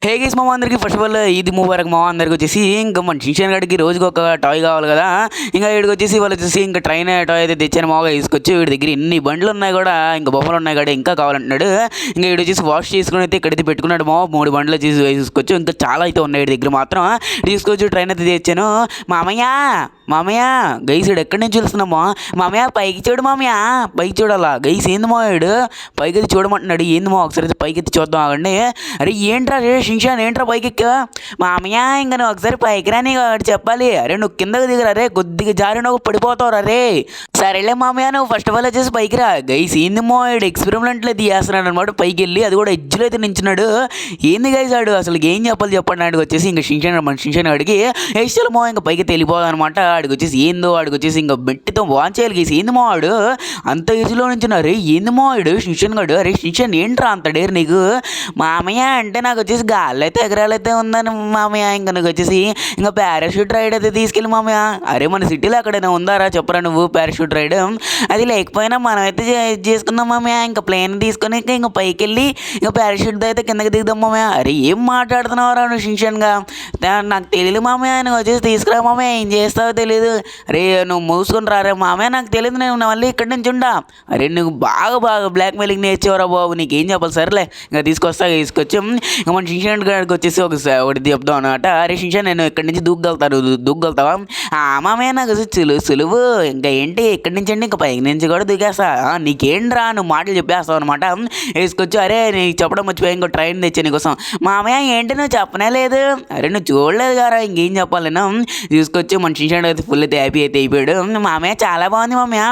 Hey guys మామ అందరికి first of all ఇది ముబారక్ మామ అందరికి వచ్చేసి ఇంకా మన షిన్చాన్ గడికి రోజుకి ఒక టాయ్ కావాలి కదా. ఇంకా వీడికి వచ్చేసి వాళ్ళు వచ్చేసి ఇంకా ట్రైన్ టాయ్ అయితే తెచ్చాను మామూలుగా తీసుకొచ్చి వీడి దగ్గర ఎన్ని బండ్లు ఉన్నాయి కూడా ఇంకా బొమ్మలు ఉన్నాయి కూడా ఇంకా కావాలంటున్నాడు. ఇంకా వీడు వచ్చేసి వాష్ చేసుకుని అయితే ఇక్కడైతే పెట్టుకున్నాడు మామ 3 బండ్లు వచ్చేసి తీసుకొచ్చు ఇంకా చాలా అయితే ఉన్నాయి వీడి దగ్గర మాత్రం. తీసుకొచ్చి ట్రైన్ అయితే తెచ్చాను. మామయ్య మామయ్య గైస్ వీడు ఎక్కడి నుంచి చూస్తున్నామో మామయ్య పైకి చూడు మామయ్య పైకి చూడాలా గైస్ ఏంది మావాడు పైకి అయితే చూడమంటున్నాడు. ఏంది మా ఒకసారి అయితే పైకి ఎత్తి చూద్దాం ఆగండి. అరే ఏంట్రా రే షిన్చాన్ ఏంట్రా పైకి ఎక్కా మామయ్య ఇంకా నువ్వు ఒకసారి పైకి రాని చెప్పాలి. అరే నువ్వు కిందకు దిగరా రే కొద్దిగా జారి నువ్వు పడిపోతావు రే. సరేలే మామయ్య నువ్వు ఫస్ట్ ఆఫ్ ఆల్ వచ్చేసి పైకి రా. గైస్ ఏంది మావాడు ఎక్స్పెరిమెంట్లు అయితే చేస్తున్నాడు అనమాట పైకి వెళ్ళి అది కూడా ఎడ్జ్లో అయితే నించున్నాడు. ఏంది గైస్ ఆడు అసలు ఏం చెప్పాలి చెప్పండి. ఆడికి వచ్చేసి ఇంకా షిన్చాన్ ఆడికి ఎస్టల్ మో ఇంకా పైకి వెళ్ళిపోదాం అనమాట. ఆడికి వచ్చేసి ఏందో ఆడికి వచ్చేసి ఇంకా బెట్టితో వాన్ చేయాలి గేసి ఏంది మావాడు అంత ఏజ్లో నుంచున్నారు. ఏంది మావాడు షిన్చాన్ గాడు. అరే షిన్చాన్ ఏంట్రా అంత డేరు నీకు మామయ్య అంటే నాకు వచ్చేసి గాల్లో అయితే ఎగరాలైతే ఉందని మామయ్య. ఇంకా నాకు వచ్చేసి ఇంకా పారాషూట్ రైడ్ అయితే తీసుకెళ్ళి మామయ్య. అరే మన సిటీలో ఎక్కడైనా ఉందారా చెప్పరా నువ్వు పారాషూట్ రైడ్. అది లేకపోయినా మనం అయితే చేసుకుందాం మామయ్య. ఇంకా ప్లేన్ తీసుకొని ఇంకా పైకి వెళ్ళి ఇంకా పారాషూట్ అయితే కిందకి దిగుదాం మామయ్య. అరే ఏం మాట్లాడుతున్నావురా నువ్వు షిన్చాన్గా నాకు తెలియదు మామయ్య. నువ్వు వచ్చేసి తీసుకురా మామయ్య ఏం చేస్తావో తెలియదు. అరే నువ్వు మూసుకొని రారే మామయ్య నాకు తెలియదు నేను మళ్ళీ ఇక్కడి నుంచి ఉండా. అరే నువ్వు బాగా బ్లాక్ మెయిలింగ్ నేర్చేవరా బాబు నీకేం చెప్పాలి సరేలే ఇంకా తీసుకొచ్చి ఇంకా మన షిన్చాన్ గారికి వచ్చేసి ఒకటి చెప్దాం అనమాట. అరే షిన్చాన్ నేను ఇక్కడి నుంచి దూకగలుగుతావా మామయ్య నాకు సులువు ఇంకా ఏంటి ఇక్కడి నుంచి అండి ఇంకా పైకి నుంచి కూడా దూకేస్తా నీకేంట్రా నువ్వు మాటలు చెప్పేస్తావు అనమాట. వేసుకొచ్చి అరే నీకు చెప్పడం మర్చిపోయి ఇంకో ట్రైన్ తెచ్చా నీకోసం మామయ్య ఏంటి నువ్వు చెప్పనే లేదు. అరే నువ్వు చూడలేదు కదా ఇంకేం చెప్పాలి నేను. తీసుకొచ్చి మన షిన్చాన్ అయితే ఫుల్ అయితే హ్యాపీ అయితే అయిపోయాడు. మామయ్య చాలా బాగుంది మామయ్య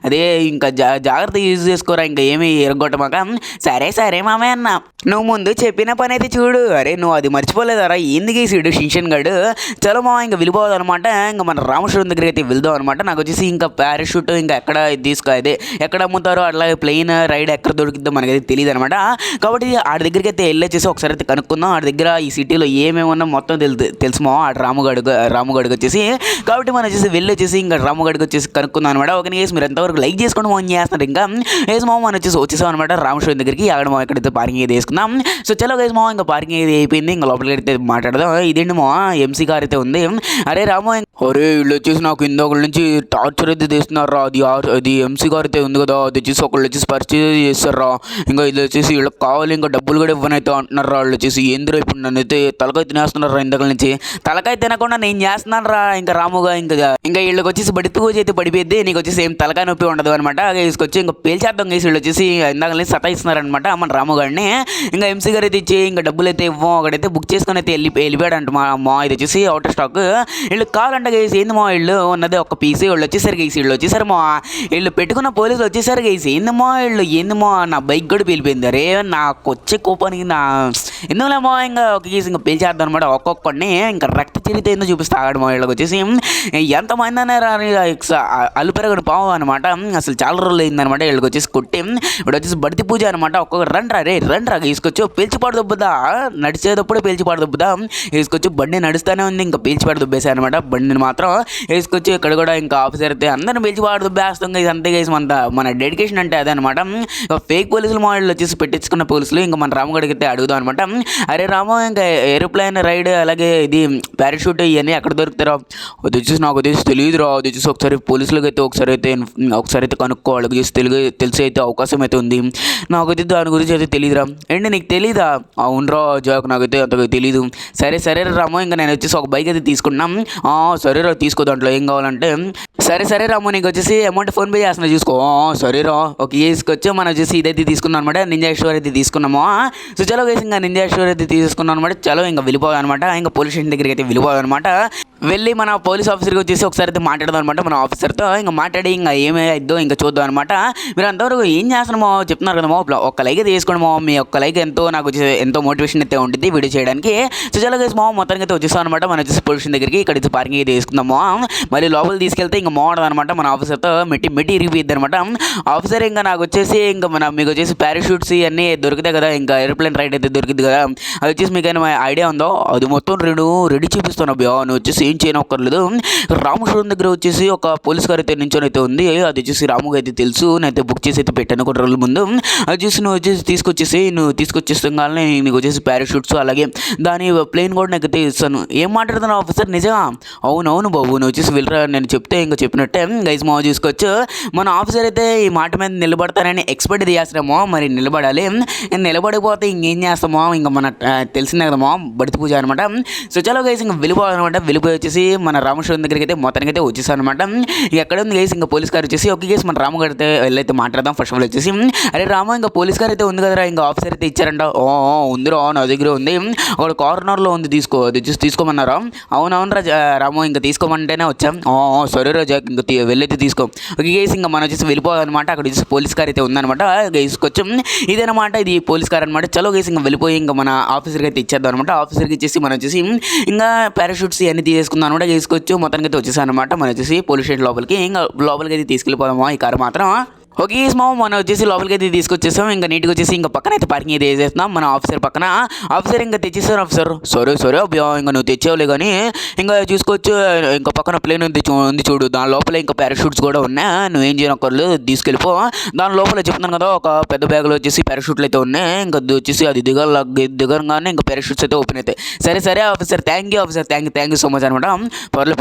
అదే ఇంకా జాగ్రత్త యూజ్ చేసుకోరా ఇంకా ఏమి ఎరగొట్టమాక. సరే మామయ్య అన్న నువ్వు ముందు చెప్పిన పని అయితే చూడు. అరే నువ్వు అది మర్చిపోలేదారా ఏంది గీసాడు షిన్చాన్ గాడు. చలో మామ ఇంకా వెళ్ళిపోదు అనమాట. ఇంకా మన రామేశ్వరం దగ్గరికి అయితే వెళ్దాం అనమాట. నాకు వచ్చేసి ఇంకా పారాషూట్ ఇంకా ఎక్కడ అదే ఎక్కడ అమ్ముతారో అట్లాగే ప్లెయిన్ రైడ్ ఎక్కడ దొరికిద్దో మనకైతే తెలియదు అనమాట. కాబట్టి ఆడి దగ్గరికి అయితే వెళ్ళొచ్చేసి ఒకసారి అయితే కనుక్కుందాం. ఆడి దగ్గర ఈ సిటీలో ఏమేమన్నా మొత్తం తెలుసు మా ఆడు రాముగాడికి వచ్చేసి. కాబట్టి మనం వచ్చేసి వెళ్ళొచ్చేసి ఇంకా రాముగాడికి వచ్చేసి కనుక్కుందాం అనమాట. ఓకే వేసి మీరు ఎంతవరకు లైక్ చేసుకోండి మోన్ చేస్తున్నారు. ఇంకా వేసి మామ మనం వచ్చేసాం అనమాట రామేశ్వరం దగ్గరికి. అక్కడ మా ఎక్కడైతే పార్కింగ్ అయితే వేసుకుందాం. సో చలో గైస్ మా ఇంకా పార్కింగ్ అయితే అయిపోయింది. ఇంకా లోపలికి అయితే మాట్లాడదాం. ఇదేంటి మా ఎంసీ కార్ అయితే ఉంది. అరే రామో అరే వీళ్ళు వచ్చేసి నాకు ఇంకొకళ్ళ నుంచి టార్చర్ అయితే తీస్తున్నారా. అది ఎంసీ కార్ అయితే ఉంది కదా అది వచ్చేసి ఒకళ్ళు వచ్చేసి పర్చేజ్ చేస్తారా. ఇంకా ఇది వచ్చేసి వీళ్ళకి కావాలి ఇంకా డబ్బులు కూడా ఇవ్వనైతే అంటున్నారా. వాళ్ళు వచ్చేసి ఏందిరా ఇప్పుడు నన్ను అయితే తలకాయ తినేస్తున్నారా ఇంతకల నుంచి. తలకాయ తినకుండా నేను చేస్తున్నాను రా ఇంకా రాముగా. ఇంకా వీళ్ళకి వచ్చేసి బడి పూజ అయితే పడిపోద్ది. నీకు వచ్చేసి ఏం తలకాయ నొప్పి ఉండదు అనమాట. తీసుకొచ్చి ఇంకా పేల్చేద్దాం గేసి వీళ్ళు వచ్చేసి ఇందాక నుంచి సతాయిస్తున్నారనమాట మన రాముగాడిని. ఇంకా ఎంసీ గారు అయితే ఇచ్చి ఇంకా డబ్బులు అయితే ఇవ్వం అక్కడైతే బుక్ చేసుకొని అయితే వెళ్ళిపోయాడు అంట మా ఇది వచ్చేసి అవుట్ స్టాక్. వీళ్ళు కావాలంటే గేసి ఏంది మా వీళ్ళు ఉన్నది ఒక పీసీ వాళ్ళు వచ్చేసరికి గేసి వీళ్ళు వచ్చేసరి మా వీళ్ళు పెట్టుకున్న పోలీసులు వచ్చేసరికి గేసి ఏందమ్మా నా బైక్ కూడా పేలిపోయింది. అరే నాకు వచ్చే కోపానికి ఎందుకులేమో ఇంకా ఒక కేసు ఇంకా పేల్చేద్దాం అనమాట. ఒక్కొక్కడిని ఇంకా రక్త చరిత ఏందో చూపిస్తా ఆగడం వీళ్ళకి వచ్చేసి ఎంతమంది అన్నారా అలుపెరగని పావు అనమాట. అసలు చాలా రోజులు అయిందనమాట వీళ్ళకి వచ్చేసి కొట్టి ఇప్పుడు వచ్చేసి బడితి పూజ అనమాట. ఒక్కొక్క రండ్రా తీసుకొచ్చి పేల్చిపాడు దొబ్బుదా నడిచేటప్పుడే పేల్చిపాడు దొబ్బుదా వేసుకొచ్చి బండి నడుస్తూనే ఉంది. ఇంకా పేల్చిపాడు దుబ్బేసాయి అనమాట బండిని మాత్రం. వేసుకొచ్చి ఇక్కడ కూడా ఇంకా ఆఫీసర్ అయితే అందరిని పేల్చిపాడు దుబ్బేస్తాం ఇది అంతే గేసి మన డెడికేషన్ అంటే అదే అనమాట. ఫేక్ పోలీసులు మోడల్ వచ్చేసి పెట్టించుకున్న పోలీసులు ఇంకా మన రామగడికి అయితే అడుగుదాం అనమాట. అరే రామో ఇంకా ఏరోప్లేన్ రైడ్ అలాగే ఇది పారాషూట్ ఇవన్నీ ఎక్కడ దొరుకుతారో అది వచ్చేసి నాకు వచ్చేసి తెలియదురా. అది వచ్చేసి ఒకసారి పోలీసులకు అయితే ఒకసారి అయితే కనుక్కోవాలి తెలిసి అయితే అవకాశం అయితే ఉంది. నాకైతే దాని గురించి అయితే తెలియదురా. ఏంటి నీకు తెలీదా? అవునరా జాక్ నాకైతే అంతగా తెలీదు. సరే రామో ఇంకా నేను వచ్చేసి ఒక బైక్ అయితే తీసుకున్నాం. సరేరా తీసుకో దాంట్లో ఏం కావాలంటే. సరే రామో నీకు వచ్చేసి అమౌంట్ ఫోన్పే చేస్తున్నా చూసుకో. సరేరా ఓకే తీసుకొచ్చి మనం వచ్చేసి ఇదైతే తీసుకున్నాం అనమాట. నింజా స్టోర్ అయితే తీసుకున్నాము. సో చలో వేసి ఇంకా నింజా స్టోర్ అయితే తీసుకున్నాం అనమాట. చలో ఇంకా వెళ్ళిపోవాలన్నమాట. ఇంకా పోలీస్ స్టేషన్ దగ్గరికి అయితే వెళ్ళిపోవాలన్నమాట. వెళ్ళి మన పోలీస్ ఆఫీసర్కి వచ్చేసి ఒకసారి అయితే మాట్లాడదాం అనమాట. మన ఆఫీసర్తో ఇంకా మాట్లాడి ఇంకా ఏమైద్దో ఇంకా చూద్దాం అనమాట. మీరు అంతవరకు ఏం చేస్తున్నామో చెప్తున్నారు కదమో ఒక్క లైక్ అయితే తీసుకోండి మీ ఒక్క లైక్ ఎంతో నాకు వచ్చేసి ఎంతో మోటివేషన్ అయితే ఉంటుంది వీడియో చేయడానికి. సో చాలా గైస్ మొత్తానికి అయితే వచ్చేస్తాం అనమాట. మనం వచ్చేసి పోలీస్ స్టేషన్ దగ్గరికి ఇక్కడ పార్కింగ్ అయితే తీసుకుందాము. మళ్ళీ లోపల తీసుకెళ్తే ఇంకా మోడదు అనమాట. మన ఆఫీసర్తో మెట్టి ఇరిగిపోయింది అనమాట. ఆఫీసర్ ఇంకా నాకు వచ్చేసి ఇంకా మీకు వచ్చేసి పారాషూట్స్ ఇవన్నీ దొరుకుతాయి కదా ఇంకా ఏరోప్లేన్ రైడ్ అయితే దొరికింది కదా అది వచ్చేసి మీకు ఏమైనా ఐడియా ఉందో అది మొత్తం రెడీ చూపిస్తాను అబ్బా. నువ్వు వచ్చేసి నువ్వేం చేయనక్కర్లేదు. రామేశ్వరం దగ్గర వచ్చేసి ఒక పోలీస్ కార్ అయితే నించొని అయితే ఉంది. అది వచ్చేసి రాముకి అయితే తెలుసు, నేనైతే బుక్ చేసి అయితే పెట్టాను కొన్ని రోజుల ముందు. అది చూసి నువ్వు వచ్చేసి నువ్వు తీసుకొచ్చేస్తాగానే నీకు వచ్చేసి పారాషూట్స్ అలాగే దాని ప్లేన్ కూడా నాకు అయితే ఇస్తాను. ఏం మాట్లాడుతున్నావు ఆఫీసర్? నిజంగా? అవునవును బాబు, నువ్వు వచ్చేసి వెళ్ళరా, నేను చెప్తే ఇంకా చెప్పినట్టే గైస్ మావ చూసుకోవచ్చు. మన ఆఫీసర్ అయితే ఈ మాట మీద నిలబడతానని ఎక్స్పెక్ట్ చేస్తామో, మరి నిలబడాలి. నిలబడిపోతే ఇంకేం చేస్తామో, ఇంకా మన తెలిసిందే కదా బడితి పూజ అనమాట. సో చాలా గైస్ ఇంకా వెళ్ళిపోవాలన్నమాట. వెళ్ళిపోయి వచ్చేసి మన రామేశ్వరం దగ్గరికి అయితే మొత్తానికి అయితే వచ్చేసాను అనమాట. ఎక్కడ ఉంది గైస్ ఇంకా పోలీస్ కార్ వచ్చేసి ఓకే గైస్ మన రాము గారు అయితే వెళ్ళైతే మాట్లాడదాం. ఫస్ట్ ఆఫ్ ఆల్ వచ్చేసి అరే రాము, ఇంకా పోలీస్ కార్ అయితే ఉంది కదరా, ఇంకా ఆఫీసర్ అయితే ఇచ్చారంట. ఉందిరా, నా దగ్గర ఉంది, ఒక కార్నర్లో ఉంది, తీసుకో, అది వచ్చేసి తీసుకోమన్నారా? అవునవును రాము, ఇంకా తీసుకోమంటేనే వచ్చాం. సరే రాజా, ఇంకా వెళ్ళైతే తీసుకో. ఓకే గైస్ ఇంకా మనం వచ్చేసి వెళ్ళిపోవాలన్నమాట. అక్కడ వచ్చేసి పోలీస్ కార్ అయితే ఉందన్నమాట. గైస్ కొంచెం ఇదేనమాట, ఇది పోలీస్ కార్ అనమాట. చలో గైస్ ఇంకా వెళ్ళిపోయి ఇంకా మన ఆఫీసర్కి అయితే ఇచ్చేద్దాం అనమాట. ఆఫీసర్కి ఇచ్చేసి మనం వచ్చేసి ఇంకా పారాషూట్స్ ఇవన్నీ తీసేసుకుందాం అనమాట. వేసుకోవచ్చు మొత్తానికి అయితే వచ్చేసాను అనమాట. మనం వచ్చేసి పోలీస్ స్టేషన్ లోపలికి ఇంకా లోపలికి అయితే తీసుకెళ్ళిపోదామా ఈ కారు మాత్రం. ఓకే మామ, మనం వచ్చేసి లోపలికి అయితే తీసుకొచ్చేస్తాం. ఇంకా నీట్గా వచ్చేసి ఇంకా పక్కన అయితే పార్కింగ్ అయితే వేసేస్తున్నాం మన ఆఫీసర్ పక్కన. ఆఫీసర్ ఇంకా తెచ్చేస్తారు. ఆఫీసర్ సరే అబ్బా, ఇంకా నువ్వు తెచ్చేవలే కానీ ఇంకా చూసుకోవచ్చు. ఇంకా పక్కన ప్లేన్ ఉంది చూడు, దాని లోపల ఇంకా పారాషూట్స్ కూడా ఉన్నాయి. నువ్వేం చేయనక్కర్లేదు, తీసుకెళ్ళిపో. దాని లోపల చెప్తున్నాను కదా, ఒక పెద్ద బ్యాగ్లో వచ్చేసి పారాషూట్లు అయితే ఉన్నాయి. ఇంకా వచ్చేసి అది దిగగానే ఇంకా పారాషూట్స్ అయితే ఓపెన్ అవుతాయి. సరే officer, thank you so much అనమాట.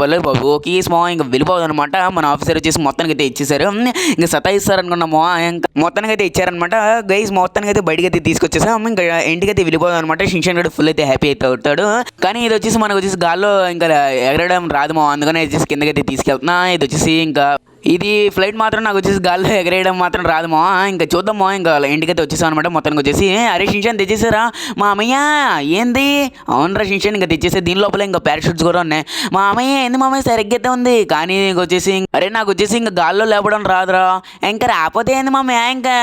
పర్లేదు బాబు. ఓకే మామ, ఇంకా వెళ్ళిపోదు అనమాట. మన ఆఫీసర్ వచ్చేసి మొత్తానికి అయితే ఇచ్చేసారు. ఇంకా సతాయిస్తారు అనుకున్నాము, ఇంకా మొత్తానికి అయితే ఇచ్చారనమాట. గైస్ మొత్తానికి అయితే బయటకి అయితే తీసుకొచ్చేసాం. ఇంకా ఇంటికి అయితే వెళ్ళిపోదాం అనమాట. షిన్చాన్ గడు ఫుల్ అయితే హ్యాపీ అయితే అవుతాడు. కానీ ఇది వచ్చేసి మనకు వచ్చేసి గాల్లో ఇంకా ఎగరడం రాదు మా, అందుకని వచ్చేసి కిందకైతే తీసుకెళ్తున్నా. ఇది వచ్చేసి ఇంకా ఇది ఫ్లైట్ మాత్రం నాకు వచ్చేసి గాల్లో ఎగరేయడం మాత్రం రాదమో. ఇంకా చూద్దామో. ఇంకా ఇంటికైతే వచ్చేసాం అనమాట. మొత్తానికి వచ్చేసి అరే షిన్చాన్ తెచ్చేసారా మా అమ్మయ్య? ఏంది? అవునరా షిన్చాన్, ఇంకా తెచ్చేసి దీని లోపల ఇంకా పారాషూట్స్ కూడా ఉన్నాయి. మా అమ్మయ్య ఏంది మామయ్య, సరిగ్గా అయితే ఉంది కానీ ఇంకొచ్చేసి అరే నాకు వచ్చేసి ఇంకా గాల్లో లేపడం రాదురా. ఇంకా రాకపోతే ఏంది మామయ్య, ఇంకా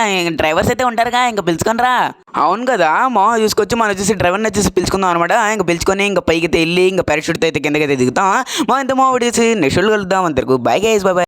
డ్రైవర్స్ అయితే ఉంటారుగా, ఇంకా పిలుచుకొని రా. అవును కదా మా, చూసుకొచ్చి మనం వచ్చేసి డ్రైవర్ని వచ్చేసి పిలుచుకుందాం అనమాట. ఇంకా పిలుచుకొని ఇంకా పైకి అయితే వెళ్ళి ఇంకా పారాషూట్ అయితే కిందకైతే దిగుతాం. మా ఇంత మా వచ్చేసి నెక్స్ట్ కలుద్దాం. అంతకు బై గైస్, బై.